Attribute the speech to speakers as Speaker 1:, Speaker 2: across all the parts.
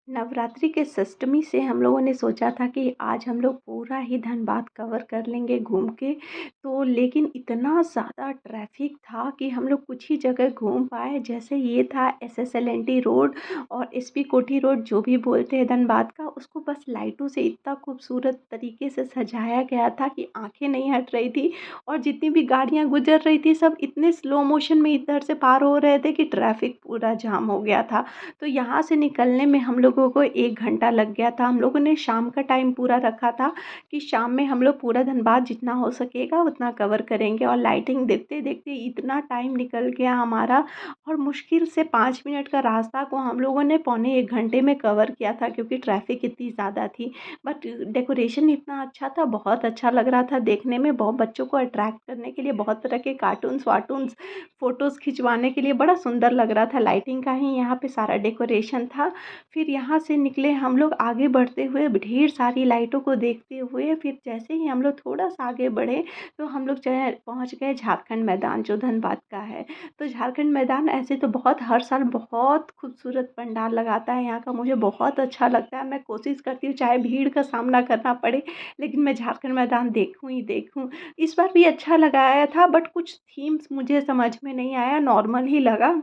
Speaker 1: नवरात्रि के सप्तमी से हम लोगों ने सोचा था कि आज हम लोग पूरा ही धनबाद कवर कर लेंगे घूम के। तो लेकिन इतना ज़्यादा ट्रैफ़िक था कि हम लोग कुछ ही जगह घूम पाए। जैसे ये था एसएसएलएनटी रोड और एसपी कोठी रोड जो भी बोलते हैं धनबाद का, उसको बस लाइटों से इतना खूबसूरत तरीके से सजाया गया था कि आँखें नहीं हट रही थी। और जितनी भी गाड़ियाँ गुज़र रही थी सब इतने स्लो मोशन में इधर से पार हो रहे थे कि ट्रैफ़िक पूरा जाम हो गया था। तो यहाँ से निकलने में हम लोगों को 1 घंटा लग गया था। हम लोगों ने शाम का टाइम पूरा रखा था कि शाम में हम लोग पूरा धनबाद जितना हो सकेगा उतना कवर करेंगे, और लाइटिंग देखते-देखते इतना टाइम निकल गया हमारा, और मुश्किल से 5 मिनट का रास्ता को हम लोगों ने पौने 1 घंटे में कवर किया था क्योंकि ट्रैफ़िक इतनी ज़्यादा थी। बट डेकोरेशन इतना अच्छा था, बहुत अच्छा लग रहा था देखने में, बहुत बच्चों को अट्रैक्ट करने के लिए बहुत तरह के कार्टून्स-वार्टून्स, फ़ोटोज़ खिंचवाने के लिए बड़ा सुंदर लग रहा था। लाइटिंग का ही यहाँ पे सारा डेकोरेशन था। फिर यहाँ से निकले हम लोग आगे बढ़ते हुए ढेर सारी लाइटों को देखते हुए, फिर जैसे ही हम लोग थोड़ा-सा आगे बढ़े तो हम लोग जो है पहुँच गए झारखंड मैदान जो धनबाद का है। तो झारखंड मैदान ऐसे तो बहुत हर साल बहुत खूबसूरत पंडाल लगाता है यहाँ का, मुझे बहुत अच्छा लगता है। मैं कोशिश करती हूँ चाहे भीड़ का सामना करना पड़े, लेकिन मैं झारखंड मैदान देखूँ ही देखूँ। इस बार भी अच्छा लगाया था बट कुछ थीम्स मुझे समझ में नहीं आया, नॉर्मल ही लगा।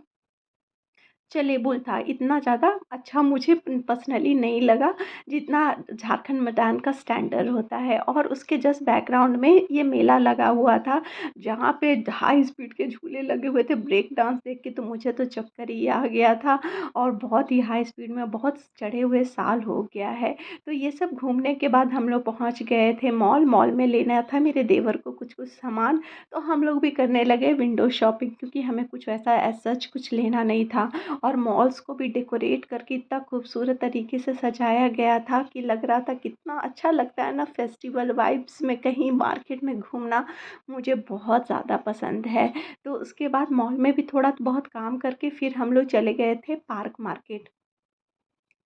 Speaker 1: चलेबुल था, इतना ज़्यादा अच्छा मुझे पर्सनली नहीं लगा, जितना झारखंड मैदान का स्टैंडर्ड होता है। और उसके जस्ट बैकग्राउंड में ये मेला लगा हुआ था, जहाँ पे हाई स्पीड के झूले लगे हुए थे। ब्रेक डांस देख के तो मुझे तो चक्कर ही आ गया था, और बहुत ही हाई स्पीड में बहुत चढ़े हुए साल हो गया है। तो ये सब घूमने के बाद हम लोग पहुँच गए थे मॉल में लेना था मेरे देवर को कुछ-कुछ सामान, तो हम लोग भी करने लगे विंडो शॉपिंग, क्योंकि हमें कुछ वैसा एज़ सच कुछ लेना नहीं था। और मॉल्स को भी डेकोरेट करके इतना खूबसूरत तरीके से सजाया गया था कि लग रहा था कितना अच्छा लगता है ना, फेस्टिवल वाइब्स में कहीं मार्केट में घूमना मुझे बहुत ज़्यादा पसंद है। तो उसके बाद मॉल में भी थोड़ा बहुत काम करके फिर हम लोग चले गए थे पार्क मार्केट।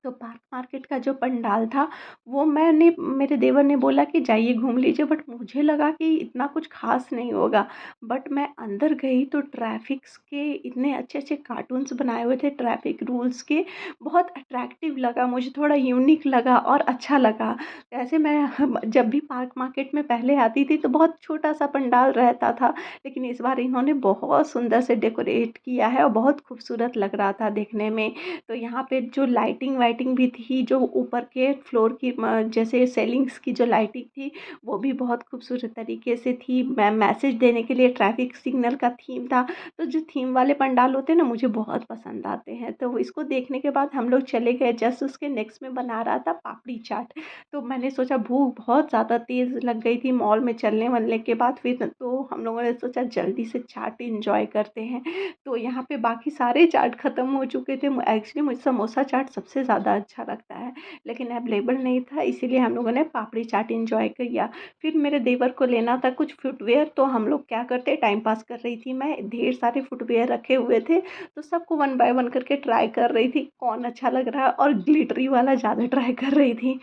Speaker 1: तो पार्क मार्केट का जो पंडाल था, वो मैंने मेरे देवर ने बोला कि जाइए घूम लीजिए, बट मुझे लगा कि इतना कुछ ख़ास नहीं होगा। बट मैं अंदर गई तो ट्रैफ़िक्स के इतने अच्छे-अच्छे कार्टून्स बनाए हुए थे, ट्रैफ़िक रूल्स के, बहुत अट्रैक्टिव लगा मुझे, थोड़ा यूनिक लगा और अच्छा लगा। ऐसे मैं जब भी पार्क मार्केट में पहले आती थी तो बहुत छोटा-सा पंडाल रहता था, लेकिन इस बार इन्होंने बहुत सुंदर से डेकोरेट किया है और बहुत खूबसूरत लग रहा था देखने में। तो यहाँ पे जो लाइटिंग वाइटिंग भी थी, जो ऊपर के फ्लोर की जैसे सीलिंग्स की जो लाइटिंग थी, वो भी बहुत खूबसूरत तरीके से थी। मैसेज देने के लिए ट्रैफिक सिग्नल का थीम था। तो जो थीम वाले पंडाल होते हैं ना, मुझे बहुत पसंद आते हैं। तो इसको देखने के बाद हम लोग चले गए, जस्ट उसके नेक्स्ट में बना रहा था पापड़ी चाट। तो मैंने सोचा भूख बहुत ज़्यादा तेज़ लग गई थी मॉल में चलने-वलने के बाद, फिर तो हम लोगों ने सोचा जल्दी से चाट एन्जॉय करते हैं। तो यहाँ पे बाकी सारे चाट ख़त्म हो चुके थे। एक्चुअली मुझे समोसा चाट सबसे ज़्यादा अच्छा लगता है, लेकिन अवेलेबल नहीं था, इसीलिए हम लोगों ने पापड़ी चाट एन्जॉय किया। फिर मेरे देवर को लेना था कुछ फुटवियर, तो हम लोग क्या करते, टाइम पास कर रही थी मैं, ढेर सारे फुटवियर रखे हुए थे, तो सबको वन बाय वन करके ट्राई कर रही थी, कौन अच्छा लग रहा है, और ग्लिटरी वाला ज़्यादा ट्राई कर रही थी।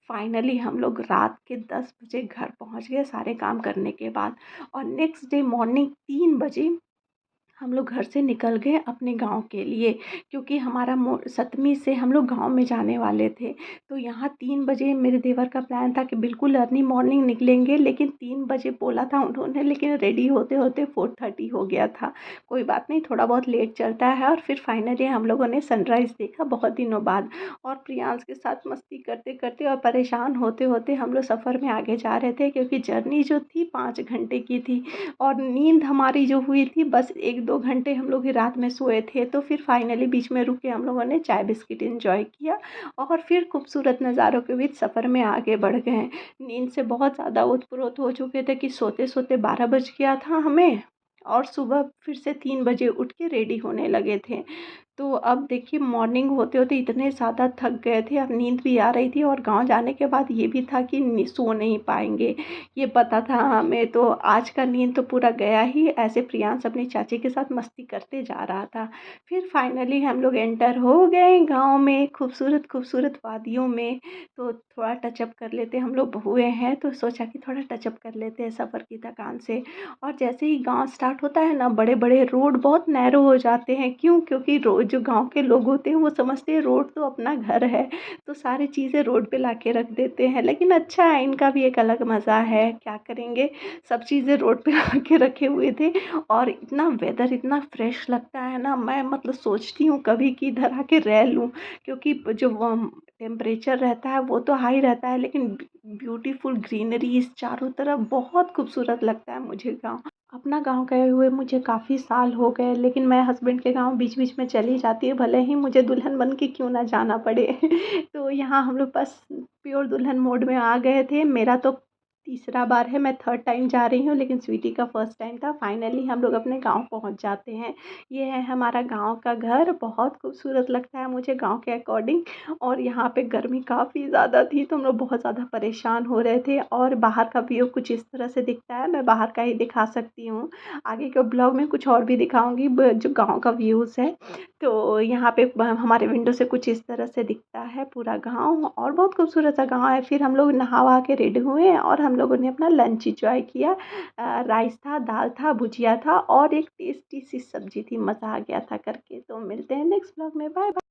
Speaker 1: फाइनली हम लोग रात के 10 बजे घर पहुँच गए सारे काम करने के बाद, और नेक्स्ट डे मॉर्निंग 3 बजे हम लोग घर से निकल गए अपने गाँव के लिए, क्योंकि हमारा सप्तमी से हम लोग गाँव में जाने वाले थे। तो यहाँ 3 बजे मेरे देवर का प्लान था कि बिल्कुल अर्ली मॉर्निंग निकलेंगे, लेकिन 3 बजे बोला था उन्होंने, लेकिन रेडी होते-होते 4:30 हो गया था। कोई बात नहीं, थोड़ा बहुत लेट चलता है। और फिर फाइनली हम लोगों ने सनराइज़ देखा बहुत दिनों बाद, और प्रियांश के साथ मस्ती करते-करते और परेशान होते-होते हम लोग सफ़र में आगे जा रहे थे, क्योंकि जर्नी जो थी 5 घंटे की थी, और नींद हमारी जो हुई थी बस 1-2 घंटे हम लोग ही रात में सोए थे। तो फिर फाइनली बीच में रुक के हम लोगों ने चाय बिस्किट एन्जॉय किया, और फिर खूबसूरत नज़ारों के बीच सफ़र में आगे बढ़ गए। नींद से बहुत ज़्यादा ओत-प्रोत हो चुके थे कि सोते-सोते 12 बज गया था हमें, और सुबह फिर से 3 बजे उठ के रेडी होने लगे थे। तो अब देखिए मॉर्निंग होते-होते इतने ज़्यादा थक गए थे, अब नींद भी आ रही थी, और गाँव जाने के बाद ये भी था कि सो नहीं पाएँगे, ये पता था हमें। तो आज का नींद तो पूरा गया ही, ऐसे प्रियांश अपनी चाची के साथ मस्ती करते जा रहा था। फिर फाइनली हम लोग एंटर हो गए गाँव में, खूबसूरत-खूबसूरत वादियों में। तो थोड़ा टचअप कर लेते, हम लोग हुए हैं तो सोचा कि थोड़ा टचअप कर लेते हैं सफ़र की थकान से। और जैसे ही गाँव स्टार्ट होता है ना, बड़े-बड़े रोड बहुत नैरो हो जाते हैं। क्यों? क्योंकि जो गाँव के लोग होते हैं वो समझते हैं रोड तो अपना घर है, तो सारी चीज़ें रोड पे लाके रख देते हैं। लेकिन अच्छा है, इनका भी एक अलग मज़ा है, क्या करेंगे, सब चीज़ें रोड पे ला के रखे हुए थे और इतना वेदर इतना फ्रेश लगता है ना, मैं मतलब सोचती हूँ कभी कि इधर आके रह लूँ, क्योंकि जो टेम्परेचर रहता है वो तो हाई रहता है, लेकिन ब्यूटीफुल ग्रीनरीज़ चारों तरफ, बहुत खूबसूरत लगता है मुझे गाँव। अपना गाँव गए हुए मुझे काफ़ी साल हो गए, लेकिन मैं हस्बैंड के गाँव बीच-बीच में चली जाती हूँ, भले ही मुझे दुल्हन बन के क्यों ना जाना पड़े। तो यहाँ हम लोग बस प्योर दुल्हन मोड में आ गए थे। मेरा तो तीसरा बार है, मैं थर्ड टाइम जा रही हूँ, लेकिन स्वीटी का फर्स्ट टाइम था। फाइनली हम लोग अपने गाँव पहुँच जाते हैं। ये है हमारा गाँव का घर, बहुत खूबसूरत लगता है मुझे गाँव के अकॉर्डिंग। और यहाँ पे गर्मी काफ़ी ज़्यादा थी, तो हम लोग बहुत ज़्यादा परेशान हो रहे थे और बाहर का व्यू कुछ इस तरह से दिखता है, मैं बाहर का ही दिखा सकती हूँ। आगे के ब्लॉग में कुछ और भी दिखाऊँगी जो गाँव का व्यूज़ है। तो यहाँ पे हमारे विंडो से कुछ इस तरह से दिखता है पूरा गाँव और बहुत खूबसूरत सा गाँव है। फिर हम लोग नहा-वहा के रेडी हुए और हम लोगों ने अपना लंच एन्जॉय किया। राइस था, दाल था, भुजिया था और एक टेस्टी सी सब्ज़ी थी, मज़ा आ गया था करके। तो मिलते हैं नेक्स्ट ब्लॉग में, बाय बाय।